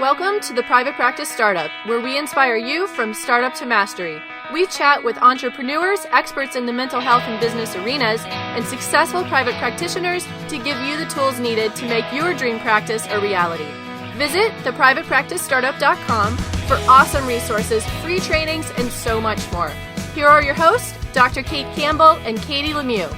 Welcome to the Private Practice Startup, where we inspire you from startup to mastery. We chat with entrepreneurs, experts in the mental health and business arenas, and successful private practitioners to give you the tools needed to make your dream practice a reality. Visit theprivatepracticestartup.com for awesome resources, free trainings, and so much more. Here are your hosts, Dr. Kate Campbell and Katie Lemieux.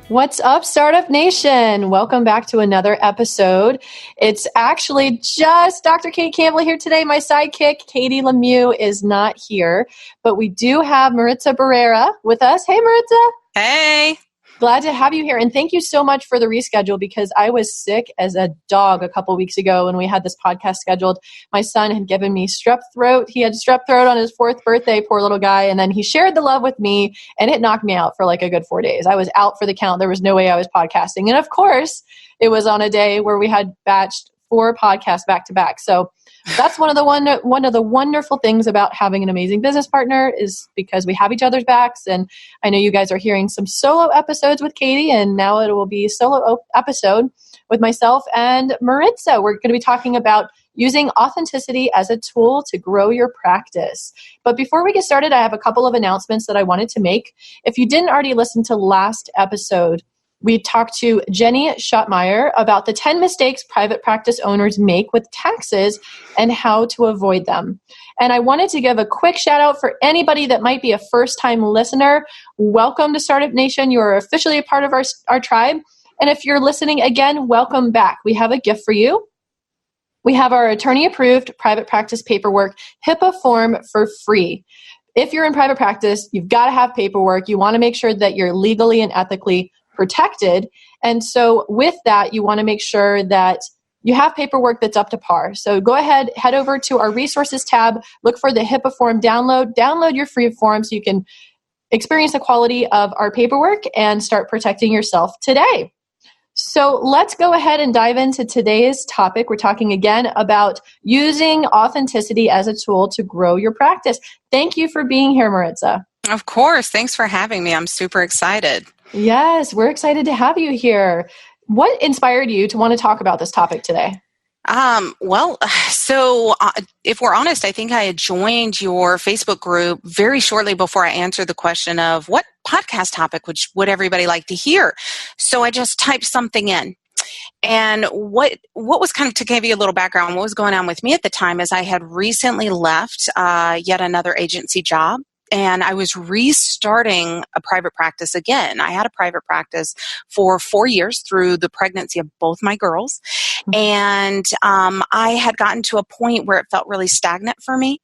What's up, Startup Nation? Welcome back to another episode. It's actually just Dr. Kate Campbell here today. My sidekick, Katie Lemieux, is not here, but we do have Maritza Barrera with us. Hey, Maritza. Hey. Glad to have you here. And thank you so much for the reschedule because I was sick as a dog a couple weeks ago when we had this podcast scheduled. My son had given me strep throat. He had strep throat on his 4th birthday, poor little guy. And then he shared the love with me and it knocked me out for like a good 4 days. I was out for the count. There was no way I was podcasting. And of course, it was on a day where we had batched 4 podcasts back to back. So that's one of the wonderful things about having an amazing business partner is because we have each other's backs. And I know you guys are hearing some solo episodes with Katie, and now it will be a solo episode with myself and Maritza. We're going to be talking about using authenticity as a tool to grow your practice. But before we get started, I have a couple of announcements that I wanted to make. If you didn't already listen to last episode, we talked to Jenny Schottmeyer about the 10 mistakes private practice owners make with taxes and how to avoid them. And I wanted to give a quick shout out for anybody that might be a first-time listener. Welcome to Startup Nation. You are officially a part of our tribe. And if you're listening again, welcome back. We have a gift for you. We have our attorney-approved private practice paperwork HIPAA form for free. If you're in private practice, you've got to have paperwork. You want to make sure that you're legally and ethically protected. And so with that, you want to make sure that you have paperwork that's up to par. So go ahead, head over to our resources tab, look for the HIPAA form download your free form so you can experience the quality of our paperwork and start protecting yourself today. So let's go ahead and dive into today's topic. We're talking again about using authenticity as a tool to grow your practice. Thank you for being here, Maritza. Of course. Thanks for having me. I'm super excited. Yes, we're excited to have you here. What inspired you to want to talk about this topic today? If we're honest, I think I had joined your Facebook group very shortly before I answered the question of what podcast topic would everybody like to hear. So I just typed something in. And what was kind of, to give you a little background, what was going on with me at the time is I had recently left yet another agency job. And I was restarting a private practice again. I had a private practice for 4 years through the pregnancy of both my girls. And I had gotten to a point where it felt really stagnant for me.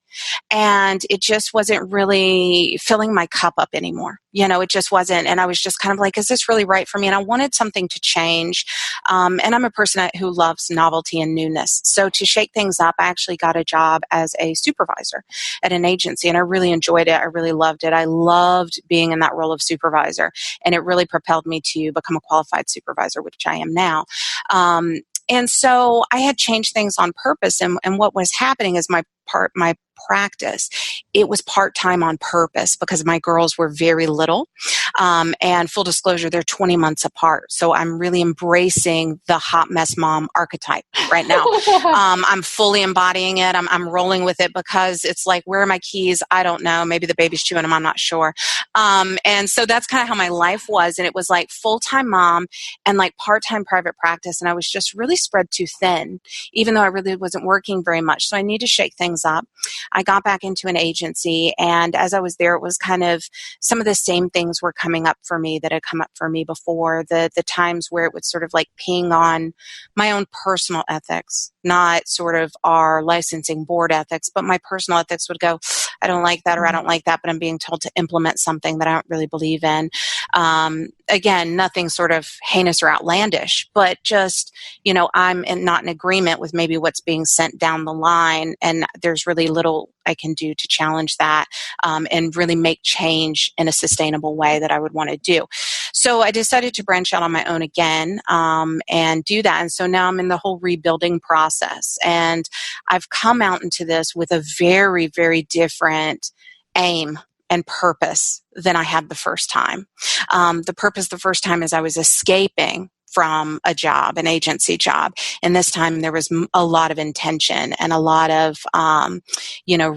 And it just wasn't really filling my cup up anymore. You know, it just wasn't. And I was just kind of like, is this really right for me? And I wanted something to change. And I'm a person who loves novelty and newness. So to shake things up, I actually got a job as a supervisor at an agency. And I really enjoyed it. I really loved it. I loved being in that role of supervisor. And it really propelled me to become a qualified supervisor, which I am now. And so I had changed things on purpose. And what was happening is my practice, it was part-time on purpose because my girls were very little. And full disclosure, they're 20 months apart. So I'm really embracing the hot mess mom archetype right now. I'm fully embodying it. I'm rolling with it because it's like, where are my keys? I don't know. Maybe the baby's chewing them. I'm not sure. And so that's kind of how my life was. And it was like full-time mom and like part-time private practice. And I was just really spread too thin, even though I really wasn't working very much. So I need to shake things up. I got back into an agency, and as I was there, it was kind of some of the same things were coming up for me that had come up for me before, the times where it would sort of like ping on my own personal ethics, not sort of our licensing board ethics, but my personal ethics would go, I don't like that, or I don't like that, but I'm being told to implement something that I don't really believe in. Again, nothing sort of heinous or outlandish, but just, I'm not in agreement with maybe what's being sent down the line. And there's really little I can do to challenge that and really make change in a sustainable way that I would want to do. So I decided to branch out on my own again and do that. And so now I'm in the whole rebuilding process. And I've come out into this with a very, very different aim and purpose than I had the first time. The purpose the first time is I was escaping from a job, an agency job. And this time there was a lot of intention and a lot of,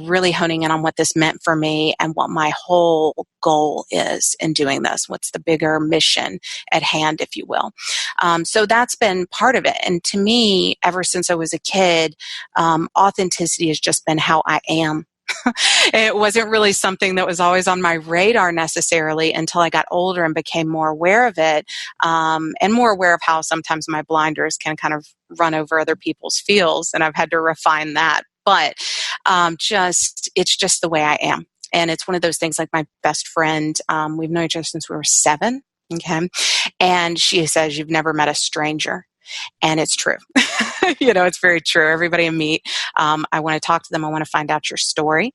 really honing in on what this meant for me and what my whole goal is in doing this. What's the bigger mission at hand, if you will. So that's been part of it. And to me, ever since I was a kid, authenticity has just been how I am. It wasn't really something that was always on my radar necessarily until I got older and became more aware of it, and more aware of how sometimes my blinders can kind of run over other people's feels, and I've had to refine that. But it's just the way I am. And it's one of those things, like my best friend, we've known each other since we were 7, okay? And she says, "You've never met a stranger." And it's true. It's very true. Everybody I meet, I want to talk to them. I want to find out your story.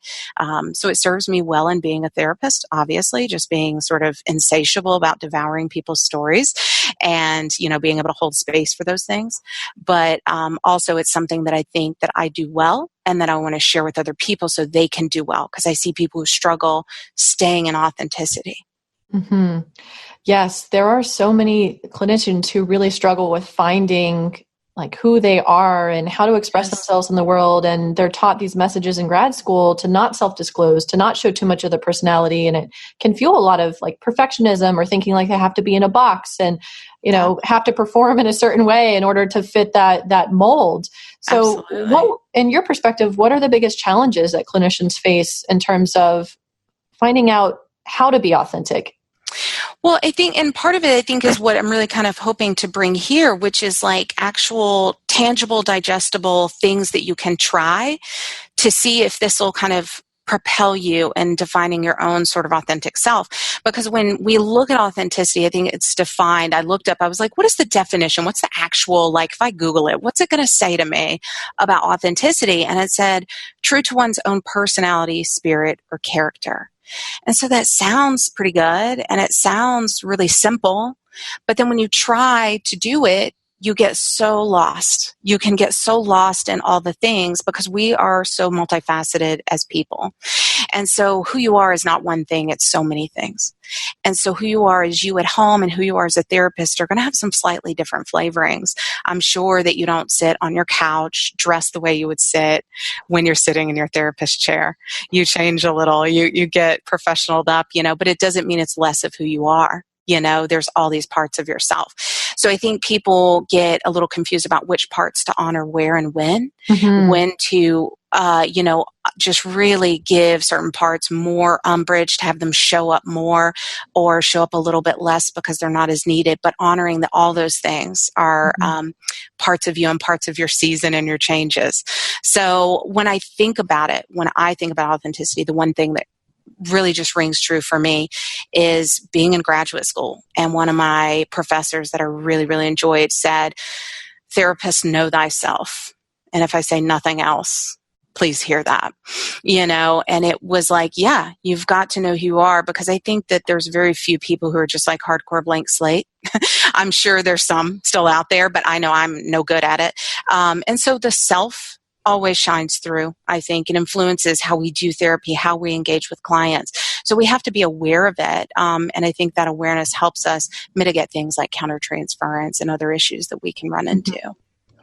So it serves me well in being a therapist, obviously, just being sort of insatiable about devouring people's stories and, being able to hold space for those things. But also it's something that I think that I do well and that I want to share with other people so they can do well, because I see people who struggle staying in authenticity. Mm-hmm. Yes, there are so many clinicians who really struggle with finding like who they are and how to express themselves in the world. And they're taught these messages in grad school to not self-disclose, to not show too much of the personality. And it can fuel a lot of like perfectionism or thinking like they have to be in a box and, have to perform in a certain way in order to fit that mold. So in your perspective, what are the biggest challenges that clinicians face in terms of finding out how to be authentic? Well, I think, and part of it, I think, is what I'm really kind of hoping to bring here, which is like actual tangible, digestible things that you can try to see if this will kind of propel you in defining your own sort of authentic self. Because when we look at authenticity, I think it's defined. I looked up, I was like, what is the definition? What's the actual, like, if I Google it, what's it going to say to me about authenticity? And it said, true to one's own personality, spirit, or character. And so that sounds pretty good and it sounds really simple, but then when you try to do it, you get so lost. You can get so lost in all the things because we are so multifaceted as people. And so who you are is not one thing, it's so many things. And so who you are as you at home and who you are as a therapist are going to have some slightly different flavorings. I'm sure that you don't sit on your couch dressed the way you would sit when you're sitting in your therapist chair. You change a little, you get professionaled up, but it doesn't mean it's less of who you are. There's all these parts of yourself. So I think people get a little confused about which parts to honor where and when to, just really give certain parts more umbrage to have them show up more or show up a little bit less because they're not as needed, but honoring that all those things are parts of you and parts of your season and your changes. So when I think about authenticity, the one thing that really just rings true for me is being in graduate school. And one of my professors that I really, really enjoyed said, therapists, know thyself. And if I say nothing else, please hear that, and it was like, yeah, you've got to know who you are, because I think that there's very few people who are just like hardcore blank slate. I'm sure there's some still out there, but I know I'm no good at it. And so the self always shines through, I think, and influences how we do therapy, how we engage with clients. So we have to be aware of it. And I think that awareness helps us mitigate things like countertransference and other issues that we can run into.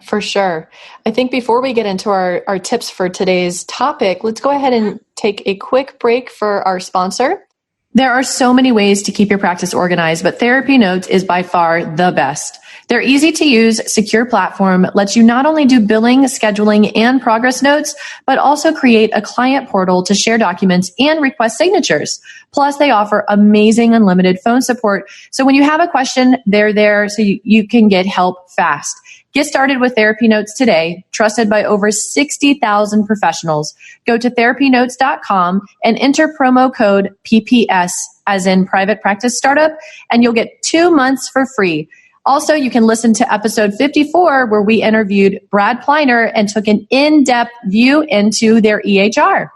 For sure. I think before we get into our tips for today's topic, let's go ahead and take a quick break for our sponsor. There are so many ways to keep your practice organized, but Therapy Notes is by far the best. Their easy to use, secure platform lets you not only do billing, scheduling, and progress notes, but also create a client portal to share documents and request signatures. Plus, they offer amazing unlimited phone support. So when you have a question, they're there so you can get help fast. Get started with Therapy Notes today, trusted by over 60,000 professionals. Go to therapynotes.com and enter promo code PPS, as in Private Practice Startup, and you'll get 2 months for free. Also, you can listen to episode 54, where we interviewed Brad Pleiner and took an in-depth view into their EHR.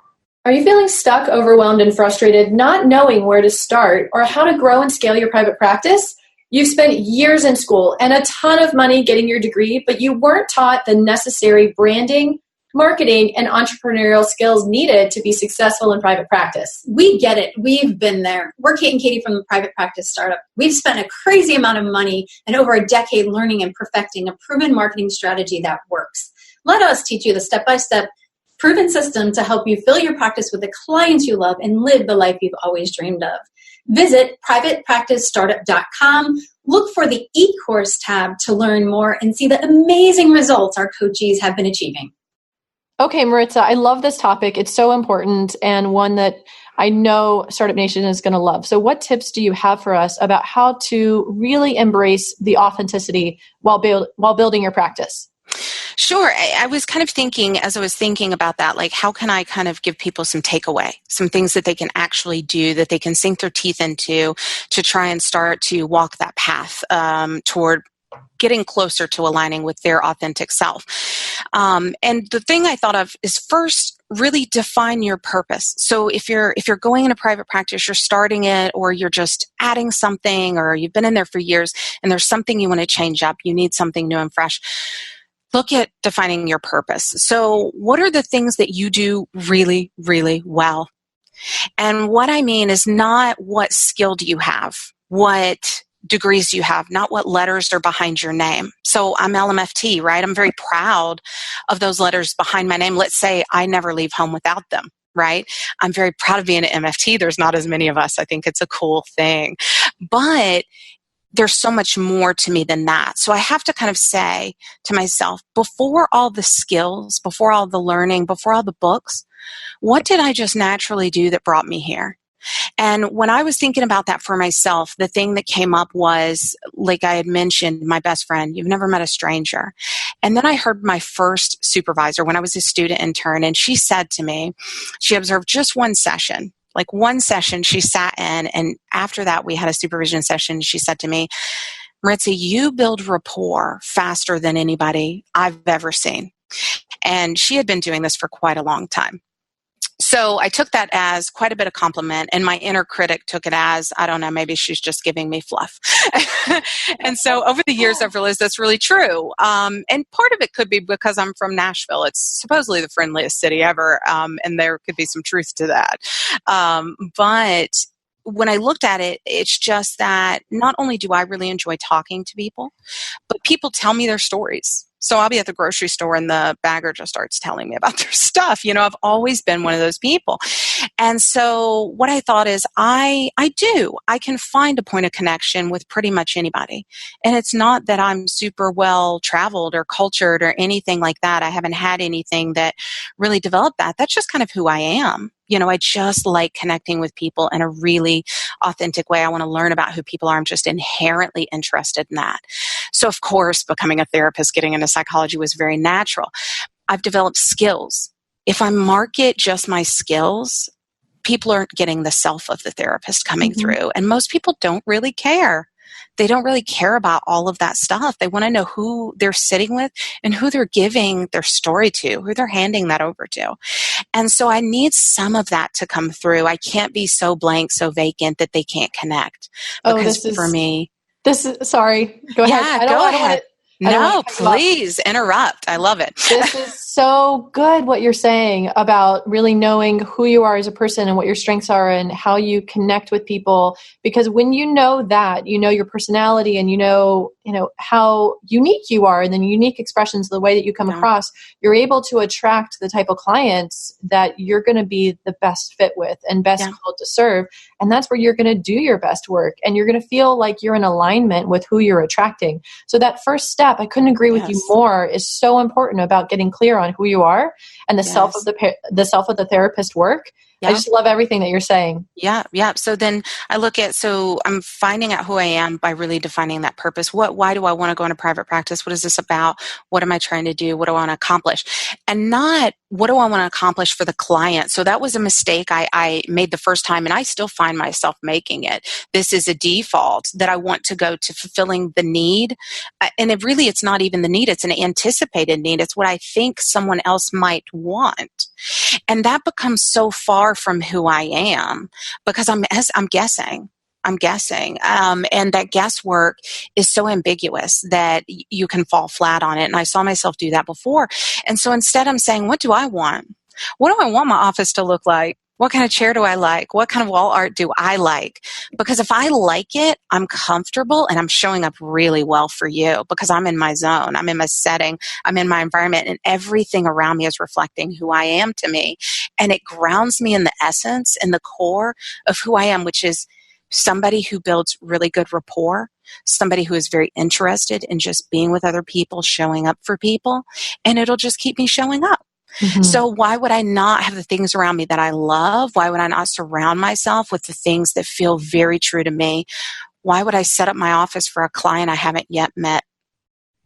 Are you feeling stuck, overwhelmed, and frustrated, not knowing where to start or how to grow and scale your private practice? You've spent years in school and a ton of money getting your degree, but you weren't taught the necessary branding, marketing, and entrepreneurial skills needed to be successful in private practice. We get it. We've been there. We're Kate and Katie from the Private Practice Startup. We've spent a crazy amount of money and over a decade learning and perfecting a proven marketing strategy that works. Let us teach you the step-by-step proven system to help you fill your practice with the clients you love and live the life you've always dreamed of. Visit privatepracticestartup.com. Look for the e-course tab to learn more and see the amazing results our coachees have been achieving. Okay, Maritza, I love this topic. It's so important and one that I know Startup Nation is going to love. So what tips do you have for us about how to really embrace the authenticity while building your practice? Sure. I was kind of thinking, as I was thinking about that, like how can I kind of give people some takeaway, some things that they can actually do, that they can sink their teeth into to try and start to walk that path toward getting closer to aligning with their authentic self. And the thing I thought of is first, really define your purpose. So if you're going into private practice, you're starting it, or you're just adding something, or you've been in there for years and there's something you want to change up, you need something new and fresh. Look at defining your purpose. So what are the things that you do really, really well? And what I mean is not what skill do you have, what degrees do you have, not what letters are behind your name. So I'm LMFT, right? I'm very proud of those letters behind my name. Let's say I never leave home without them, right? I'm very proud of being an MFT. There's not as many of us. I think it's a cool thing. But there's so much more to me than that. So I have to kind of say to myself, before all the skills, before all the learning, before all the books, what did I just naturally do that brought me here? And when I was thinking about that for myself, the thing that came up was, like I had mentioned, my best friend. You've never met a stranger. And then I heard my first supervisor when I was a student intern, and she said to me, she observed just one session. Like one session she sat in, and after that we had a supervision session. She said to me, Maritza, you build rapport faster than anybody I've ever seen. And she had been doing this for quite a long time. So I took that as quite a bit of compliment, and my inner critic took it as, I don't know, maybe she's just giving me fluff. And so over the years, I've realized that's really true. And part of it could be because I'm from Nashville. It's supposedly the friendliest city ever, and there could be some truth to that. But when I looked at it, it's just that not only do I really enjoy talking to people, but people tell me their stories. So I'll be at the grocery store and the bagger just starts telling me about their stuff. You know, I've always been one of those people. And so what I thought is I can find a point of connection with pretty much anybody. And it's not that I'm super well traveled or cultured or anything like that. I haven't had anything that really developed that. That's just kind of who I am. You know, I just like connecting with people in a really authentic way. I want to learn about who people are. I'm just inherently interested in that. So, of course, becoming a therapist, getting into psychology was very natural. I've developed skills. If I market just my skills, people aren't getting the self of the therapist coming through. And most people don't really care. They don't really care about all of that stuff. They want to know who they're sitting with and who they're giving their story to, who they're handing that over to. And so I need some of that to come through. I can't be so blank, so vacant that they can't connect. Because for me... Sorry, go ahead. Yeah, go ahead. No, please interrupt. I love it. This is so good what you're saying about really knowing who you are as a person and what your strengths are and how you connect with people. Because when you know that, you know your personality and you know how unique you are and the unique expressions, the way that you come across, you're able to attract the type of clients that you're going to be the best fit with and best called to serve. And that's where you're going to do your best work and you're going to feel like you're in alignment with who you're attracting. So that first step, I couldn't agree with you more, is so important about getting clear on who you are and the self of the therapist work. I just love everything that you're saying. Yeah. So then I look at, so I'm finding out who I am by really defining that purpose. Why do I want to go into private practice? What is this about? What am I trying to do? What do I want to accomplish? And not what do I want to accomplish for the client? So that was a mistake I made the first time, and I still find myself making it. This is a default that I want to go to fulfilling the need. And it's not even the need. It's an anticipated need. It's what I think someone else might want. And that becomes so far from who I am because I'm guessing. I'm guessing. And that guesswork is so ambiguous that you can fall flat on it. And I saw myself do that before. And so instead I'm saying, what do I want? What do I want my office to look like? What kind of chair do I like? What kind of wall art do I like? Because if I like it, I'm comfortable and I'm showing up really well for you because I'm in my zone. I'm in my setting. I'm in my environment and everything around me is reflecting who I am to me. And it grounds me in the essence and the core of who I am, which is somebody who builds really good rapport, somebody who is very interested in just being with other people, showing up for people, and it'll just keep me showing up. Mm-hmm. So why would I not have the things around me that I love? Why would I not surround myself with the things that feel very true to me? Why would I set up my office for a client I haven't yet met?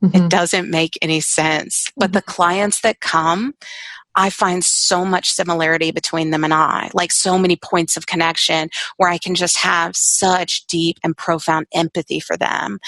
Mm-hmm. It doesn't make any sense. Mm-hmm. But the clients that come, I find so much similarity between them and I, like so many points of connection where I can just have such deep and profound empathy for them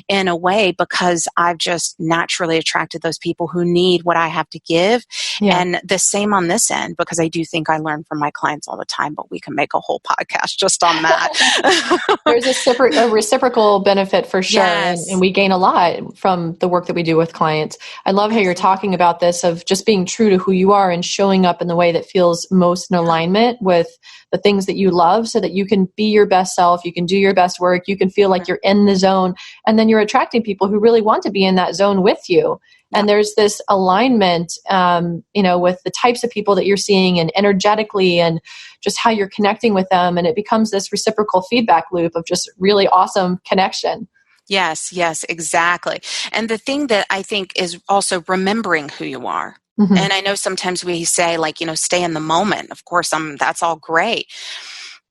in a way because I've just naturally attracted those people who need what I have to give. Yeah. And the same on this end, because I do think I learn from my clients all the time, but we can make a whole podcast just on that. There's a reciprocal benefit for sure. Yes. And we gain a lot from the work that we do with clients. I love how you're talking about this of just being true to who you are and showing up in the way that feels most in alignment with the things that you love so that you can be your best self, you can do your best work, you can feel like you're in the zone, and then you're attracting people who really want to be in that zone with you. Yeah. And there's this alignment, with the types of people that you're seeing and energetically and just how you're connecting with them. And it becomes this reciprocal feedback loop of just really awesome connection. Yes, exactly. And the thing that I think is also remembering who you are. Mm-hmm. And I know sometimes we say stay in the moment. Of course, that's all great.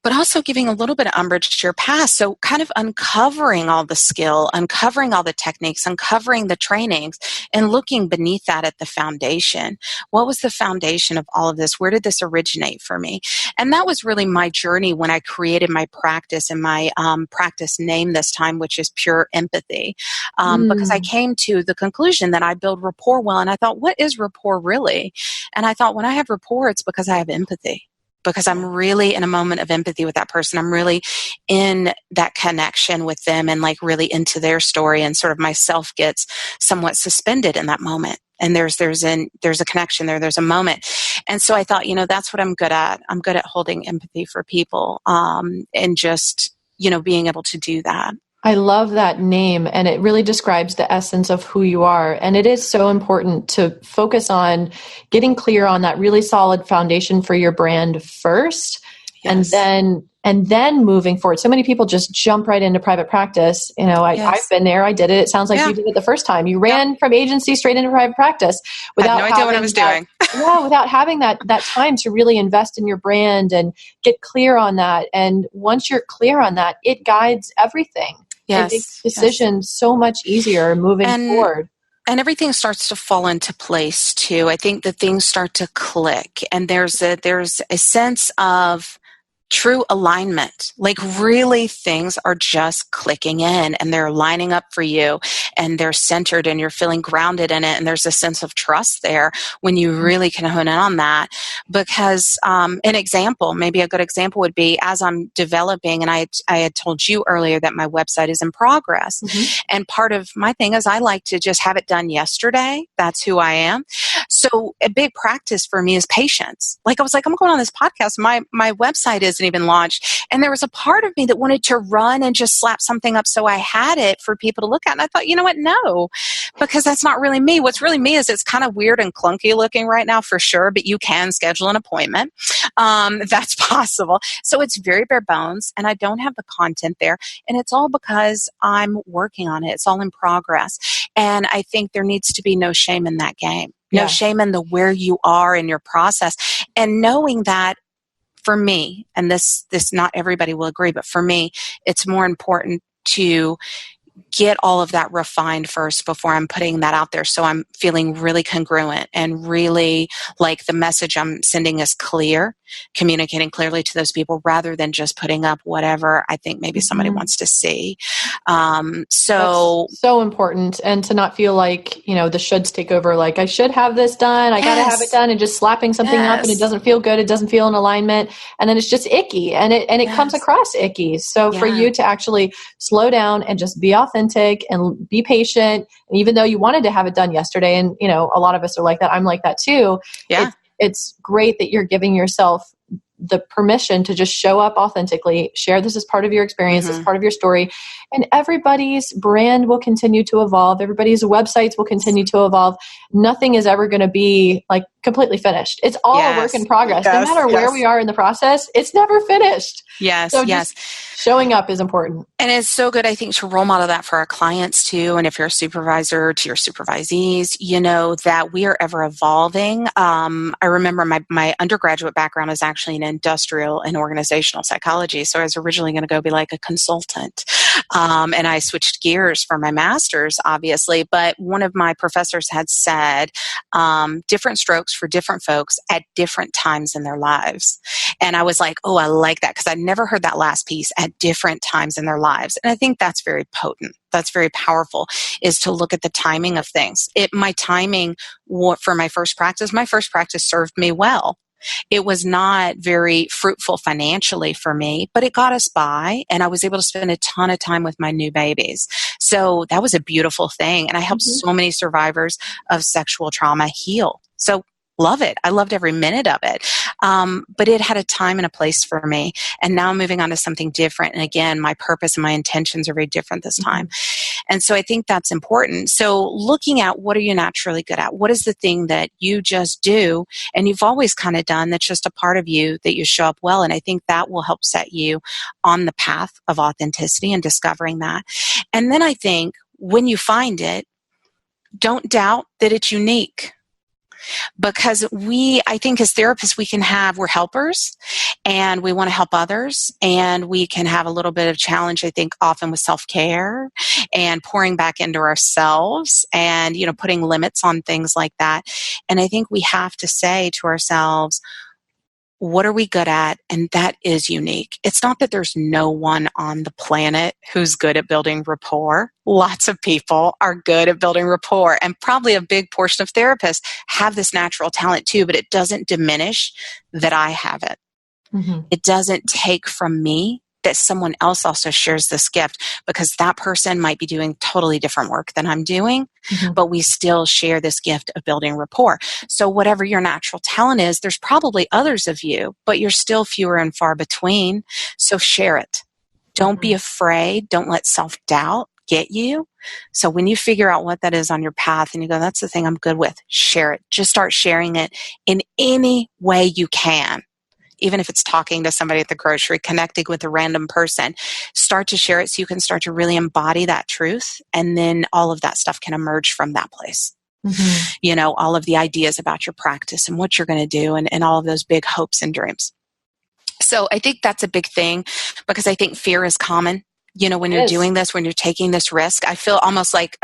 But also giving a little bit of umbrage to your past. So kind of uncovering all the skill, uncovering all the techniques, uncovering the trainings, and looking beneath that at the foundation. What was the foundation of all of this? Where did this originate for me? And that was really my journey when I created my practice and my practice name this time, which is Pure Empathy. Because I came to the conclusion that I build rapport well. And I thought, what is rapport really? And I thought, when I have rapport, it's because I have empathy. Because I'm really in a moment of empathy with that person. I'm really in that connection with them and really into their story, and sort of myself gets somewhat suspended in that moment. And there's a connection there. There's a moment. And so I thought, that's what I'm good at. I'm good at holding empathy for people, and just, being able to do that. I love that name, and it really describes the essence of who you are. And it is so important to focus on getting clear on that really solid foundation for your brand first. Yes. And then moving forward. So many people just jump right into private practice. I've been there. I did it. It sounds like you did it the first time. You ran from agency straight into private practice without I had no idea what I was doing. Without having that time to really invest in your brand and get clear on that. And once you're clear on that, it guides everything. Yes. It makes decisions so much easier moving forward. And everything starts to fall into place too. I think that things start to click, and there's a sense of true alignment. Really things are just clicking in and they're lining up for you and they're centered and you're feeling grounded in it. And there's a sense of trust there when you really can hone in on that. Because maybe a good example would be, as I'm developing, and I had told you earlier that my website is in progress. Mm-hmm. And part of my thing is I like to just have it done yesterday. That's who I am. So a big practice for me is patience. I was like, I'm going on this podcast. My website isn't even launched. And there was a part of me that wanted to run and just slap something up so I had it for people to look at. And I thought, you know what? No, because that's not really me. What's really me is it's kind of weird and clunky looking right now for sure, but you can schedule an appointment. That's possible. So it's very bare bones and I don't have the content there. And it's all because I'm working on it. It's all in progress. And I think there needs to be no shame in that game. No shame in where you are in your process. And knowing that, for me, and this not everybody will agree, but for me, it's more important to get all of that refined first before I'm putting that out there. So I'm feeling really congruent and really like the message I'm sending is clear, communicating clearly to those people rather than just putting up whatever I think maybe somebody wants to see. So that's so important. And to not feel like, the shoulds take over, like I should have this done. I got to have it done, and just slapping something up and it doesn't feel good. It doesn't feel in alignment. And then it's just icky, and it comes across icky. So for you to actually slow down and just be authentic and be patient, and even though you wanted to have it done yesterday, and a lot of us are like that, I'm like that too. Yeah. It's great that you're giving yourself the permission to just show up authentically, share this as part of your experience, as part of your story, and everybody's brand will continue to evolve. Everybody's websites will continue to evolve. Nothing is ever going to be like completely finished. It's all a work in progress. No matter where we are in the process, it's never finished. Yes, so just showing up is important. And it's so good, I think, to role model that for our clients too. And if you're a supervisor, to your supervisees, that we are ever evolving. I remember my undergraduate background is actually in industrial and organizational psychology. So I was originally going to go be like a consultant. And I switched gears for my master's, obviously. But one of my professors had said, different strokes for different folks at different times in their lives. And I was like, oh, I like that, because I'd never heard that last piece, at different times in their lives. And I think that's very potent. That's very powerful, is to look at the timing of things. My timing for my first practice served me well. It was not very fruitful financially for me, but it got us by, and I was able to spend a ton of time with my new babies. So that was a beautiful thing. And I helped so many survivors of sexual trauma heal. So love it. I loved every minute of it. But it had a time and a place for me. And now I'm moving on to something different. And again, my purpose and my intentions are very different this time. And so I think that's important. So looking at, what are you naturally good at? What is the thing that you just do and you've always kind of done that's just a part of you that you show up well? And I think that will help set you on the path of authenticity and discovering that. And then I think when you find it, don't doubt that it's unique. Because I think as therapists, we're helpers, and we want to help others, and we can have a little bit of challenge, I think, often with self-care and pouring back into ourselves and, putting limits on things like that. And I think we have to say to ourselves, what are we good at? And that is unique. It's not that there's no one on the planet who's good at building rapport. Lots of people are good at building rapport, and probably a big portion of therapists have this natural talent too, but it doesn't diminish that I have it. It doesn't take from me that someone else also shares this gift, because that person might be doing totally different work than I'm doing, but we still share this gift of building rapport. So whatever your natural talent is, there's probably others of you, but you're still fewer and far between. So share it. Don't be afraid. Don't let self-doubt get you. So when you figure out what that is on your path and you go, that's the thing I'm good with, share it. Just start sharing it in any way you can. Even if it's talking to somebody at the grocery, connecting with a random person, start to share it so you can start to really embody that truth. And then all of that stuff can emerge from that place. All of the ideas about your practice and what you're going to do, and all of those big hopes and dreams. So I think that's a big thing, because I think fear is common. When you're doing this, when you're taking this risk, I feel almost like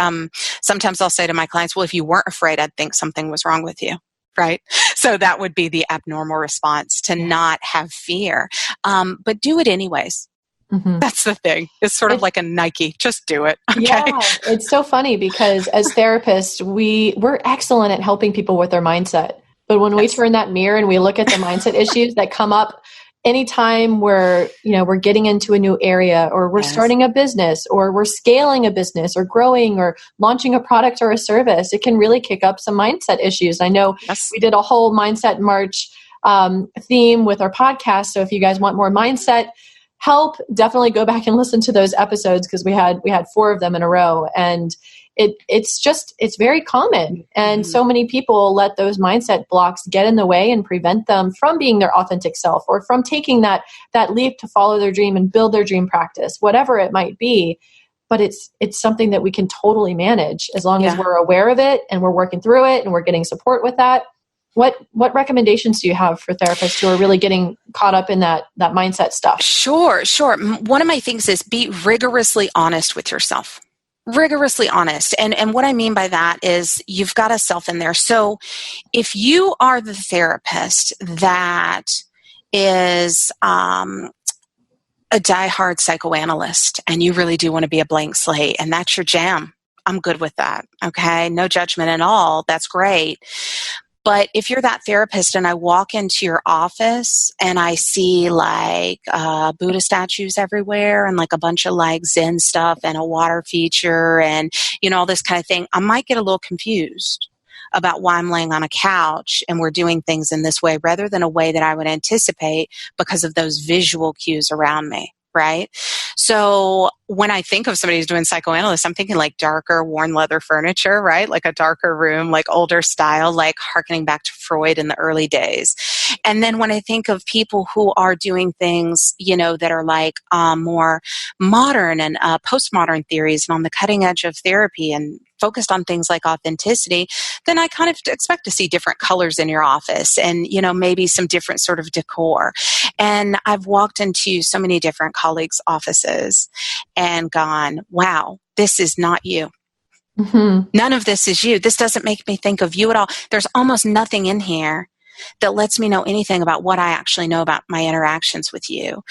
sometimes I'll say to my clients, well, if you weren't afraid, I'd think something was wrong with you. Right? So that would be the abnormal response, to not have fear. But do it anyways. That's the thing. It's sort of like a Nike. Just do it. Okay? Yeah. It's so funny, because as therapists, we're excellent at helping people with their mindset. But when we turn that mirror and we look at the mindset issues that come up anytime we're getting into a new area, or we're starting a business, or we're scaling a business, or growing, or launching a product or a service, it can really kick up some mindset issues. I know we did a whole Mindset March theme with our podcast. So if you guys want more mindset help, definitely go back and listen to those episodes, because we had 4 of them in a row, and it's very common. And so many people let those mindset blocks get in the way and prevent them from being their authentic self, or from taking that leap to follow their dream and build their dream practice, whatever it might be. But it's something that we can totally manage as long as we're aware of it and we're working through it and we're getting support with that. What recommendations do you have for therapists who are really getting caught up in that mindset stuff? Sure. One of my things is be rigorously honest with yourself. rigorously honest. And what I mean by that is you've got a self in there. So if you are the therapist that is a diehard psychoanalyst and you really do want to be a blank slate and that's your jam, I'm good with that. Okay. No judgment at all. That's great. But if you're that therapist and I walk into your office and I see like Buddha statues everywhere and like a bunch of like Zen stuff and a water feature and, all this kind of thing, I might get a little confused about why I'm laying on a couch and we're doing things in this way rather than a way that I would anticipate because of those visual cues around me. Right? So when I think of somebody who's doing psychoanalysis, I'm thinking like darker worn leather furniture, right? Like a darker room, like older style, like harkening back to Freud in the early days. And then when I think of people who are doing things, that are like more modern and postmodern theories and on the cutting edge of therapy and focused on things like authenticity, then I kind of expect to see different colors in your office and, maybe some different sort of decor. And I've walked into so many different colleagues' offices and gone, wow, this is not you. Mm-hmm. None of this is you. This doesn't make me think of you at all. There's almost nothing in here that lets me know anything about what I actually know about my interactions with you.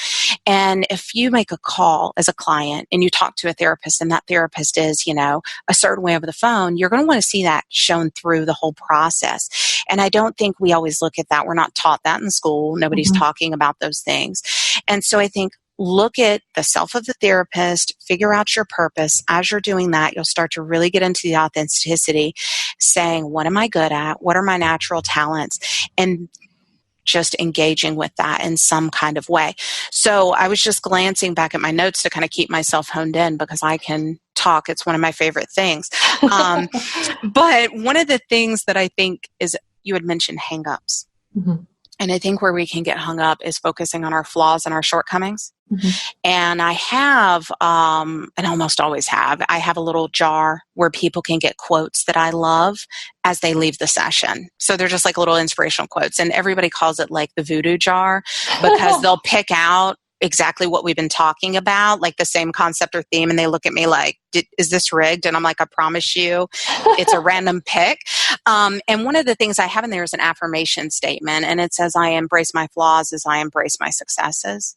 And if you make a call as a client and you talk to a therapist and that therapist is, a certain way over the phone, you're going to want to see that shown through the whole process. And I don't think we always look at that. We're not taught that in school. Nobody's talking about those things. And so I think look at the self of the therapist, figure out your purpose. As you're doing that, you'll start to really get into the authenticity, saying, what am I good at? What are my natural talents? And just engaging with that in some kind of way. So I was just glancing back at my notes to kind of keep myself honed in because I can talk. It's one of my favorite things. But one of the things that I think is, you had mentioned hang-ups. Mm-hmm. And I think where we can get hung up is focusing on our flaws and our shortcomings. Mm-hmm. And I have, and almost always have, I have a little jar where people can get quotes that I love as they leave the session. So they're just like little inspirational quotes. And everybody calls it like the voodoo jar because they'll pick out exactly what we've been talking about, like the same concept or theme. And they look at me like, is this rigged? And I'm like, I promise you, it's a random pick. And one of the things I have in there is an affirmation statement. And it says, I embrace my flaws as I embrace my successes.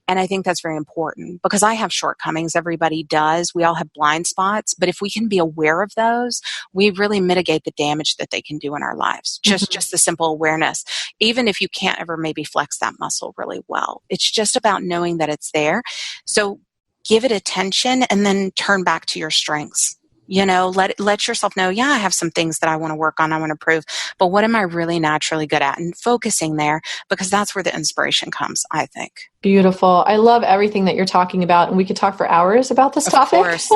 And I think that's very important because I have shortcomings. Everybody does. We all have blind spots. But if we can be aware of those, we really mitigate the damage that they can do in our lives. Just the simple awareness. Even if you can't ever maybe flex that muscle really well. It's just about knowing that it's there. So give it attention and then turn back to your strengths. Let yourself know, I have some things that I want to work on, I want to improve, but what am I really naturally good at? And focusing there, because that's where the inspiration comes, I think. Beautiful. I love everything that you're talking about, and we could talk for hours about this topic. Of course.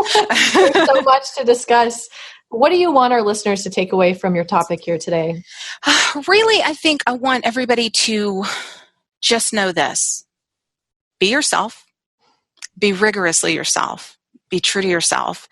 There's so much to discuss. What do you want our listeners to take away from your topic here today? Really, I think I want everybody to just know this. Be yourself. Be rigorously yourself. Be true to yourself.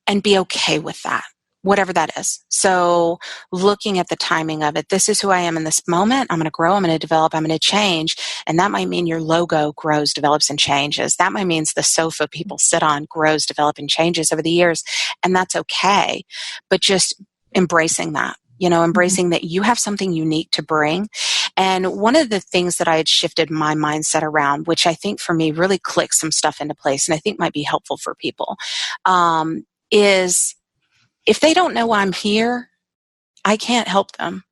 And be okay with that, whatever that is. So looking at the timing of it, this is who I am in this moment. I'm going to grow, I'm going to develop, I'm going to change. And that might mean your logo grows, develops, and changes. That might mean the sofa people sit on grows, develops, and changes over the years. And that's okay. But just embracing that, embracing that you have something unique to bring. And one of the things that I had shifted my mindset around, which I think for me really clicked some stuff into place and I think might be helpful for people, is if they don't know I'm here, I can't help them.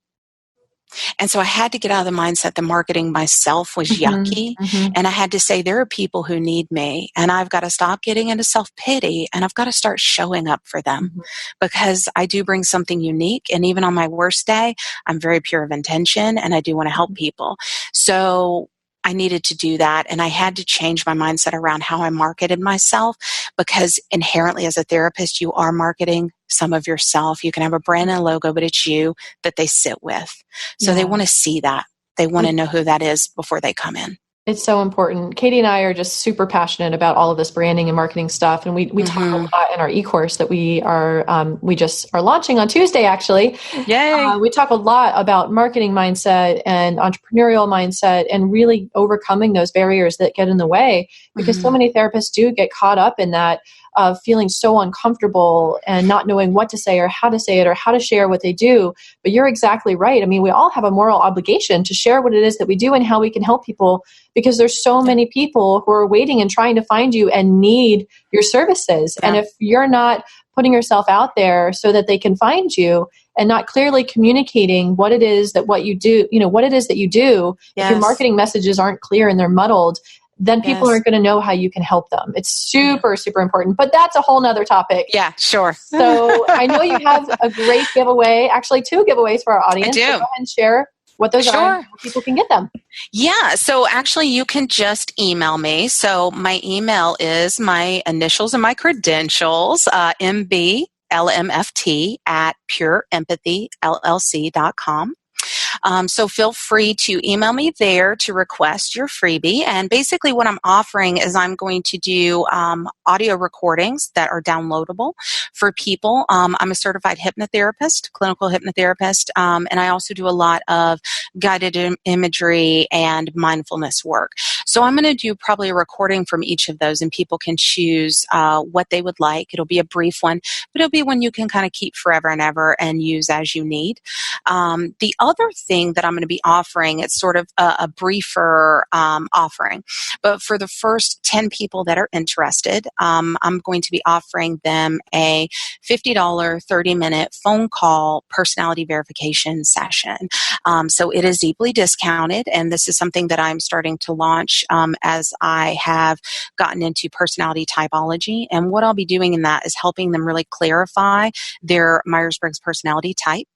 And so I had to get out of the mindset that marketing myself was yucky. Mm-hmm. And I had to say, there are people who need me and I've got to stop getting into self-pity and I've got to start showing up for them because I do bring something unique. And even on my worst day, I'm very pure of intention and I do want to help people. So I needed to do that. And I had to change my mindset around how I marketed myself because inherently as a therapist, you are marketing some of yourself. You can have a brand and a logo, but it's you that they sit with. So they want to see that. They want to know who that is before they come in. It's so important. Katie and I are just super passionate about all of this branding and marketing stuff. And we talk a lot in our e-course that we just are launching on Tuesday, actually. Yay. We talk a lot about marketing mindset and entrepreneurial mindset and really overcoming those barriers that get in the way because so many therapists do get caught up in that of feeling so uncomfortable and not knowing what to say or how to say it or how to share what they do. But you're exactly right. I mean, we all have a moral obligation to share what it is that we do and how we can help people, because there's so many people who are waiting and trying to find you and need your services. Yeah. And if you're not putting yourself out there so that they can find you and not clearly communicating what it is that what you do, what it is that you do, if your marketing messages aren't clear and they're muddled, then people aren't going to know how you can help them. It's super, super important. But that's a whole nother topic. Yeah, sure. So I know you have a great giveaway, actually 2 giveaways for our audience. I do. So go ahead and share what those are and how people can get them. Yeah, so actually you can just email me. So my email is my initials and my credentials, mbLMFT@pureempathyllc.com. So feel free to email me there to request your freebie. And basically what I'm offering is I'm going to do audio recordings that are downloadable for people. I'm a certified hypnotherapist, clinical hypnotherapist, and I also do a lot of guided imagery and mindfulness work. So I'm going to do probably a recording from each of those, and people can choose what they would like. It'll be a brief one, but it'll be one you can kind of keep forever and ever and use as you need. The other thing that I'm going to be offering, it's sort of a briefer offering, but for the first 10 people that are interested, I'm going to be offering them a $50 30-minute phone call personality verification session. So it is deeply discounted, and this is something that I'm starting to launch as I have gotten into personality typology. And what I'll be doing in that is helping them really clarify their Myers-Briggs personality type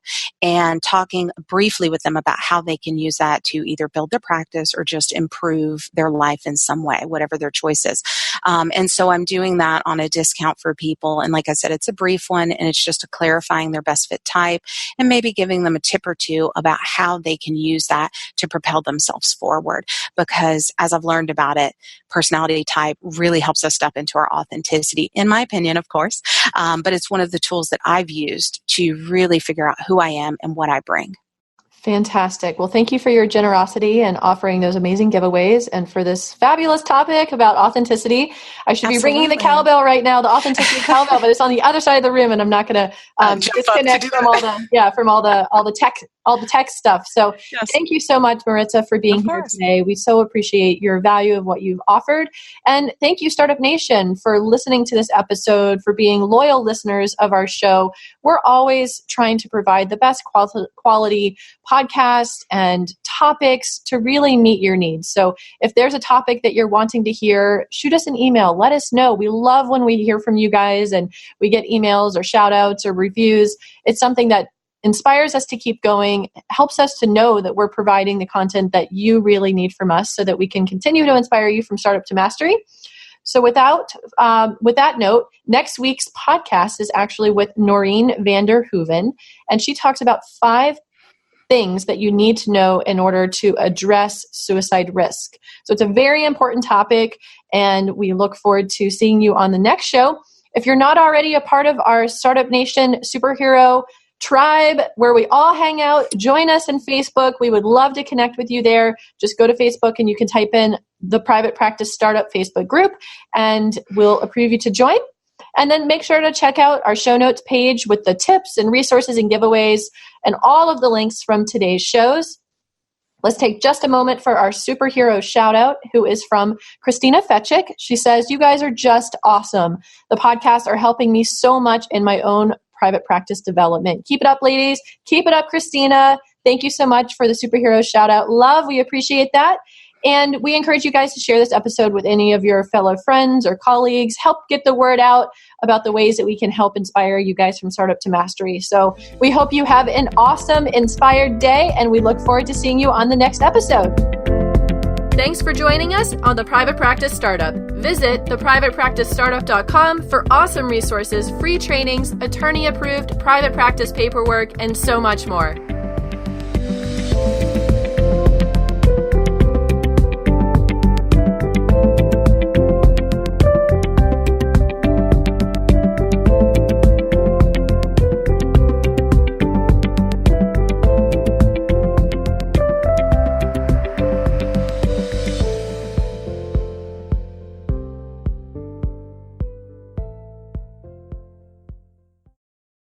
and talking briefly with them about how they can use that to either build their practice or just improve their life in some way, whatever their choice is. And so I'm doing that on a discount for people. And like I said, it's a brief one, and it's just a clarifying their best fit type and maybe giving them a tip or two about how they can use that to propel themselves forward. Because as I've learned about it, personality type really helps us step into our authenticity, in my opinion, of course. But it's one of the tools that I've used to really figure out who I am and what I bring. Fantastic. Well, thank you for your generosity and offering those amazing giveaways and for this fabulous topic about authenticity. I should be ringing the cowbell right now, the authenticity cowbell, but it's on the other side of the room, and I'm not going to disconnect from all the tech stuff. So Thank you so much, Maritza, for being here today. We so appreciate your value of what you've offered. And thank you, Startup Nation, for listening to this episode, for being loyal listeners of our show. We're always trying to provide the best quality podcasts and topics to really meet your needs. So if there's a topic that you're wanting to hear, shoot us an email. Let us know. We love when we hear from you guys and we get emails or shout outs or reviews. It's something that inspires us to keep going, helps us to know that we're providing the content that you really need from us so that we can continue to inspire you from startup to mastery. So with that note, next week's podcast is actually with Noreen Vanderhoeven, and she talks about 5 things that you need to know in order to address suicide risk. So it's a very important topic, and we look forward to seeing you on the next show. If you're not already a part of our Startup Nation superhero tribe where we all hang out, join us in Facebook. We would love to connect with you there. Just go to Facebook and you can type in the Private Practice Startup Facebook group, and we'll approve you to join. And then make sure to check out our show notes page with the tips and resources and giveaways and all of the links from today's shows. Let's take just a moment for our superhero shout out, who is from Christina Fetchick. She says, "You guys are just awesome. The podcasts are helping me so much in my own private practice development. Keep it up, ladies. Keep it up, Christina. Thank you so much for the superhero shout out. Love, we appreciate that. And we encourage you guys to share this episode with any of your fellow friends or colleagues. Help get the word out about the ways that we can help inspire you guys from startup to mastery. So we hope you have an awesome, inspired day, and we look forward to seeing you on the next episode. Thanks for joining us on The Private Practice Startup. Visit theprivatepracticestartup.com for awesome resources, free trainings, attorney-approved private practice paperwork, and so much more.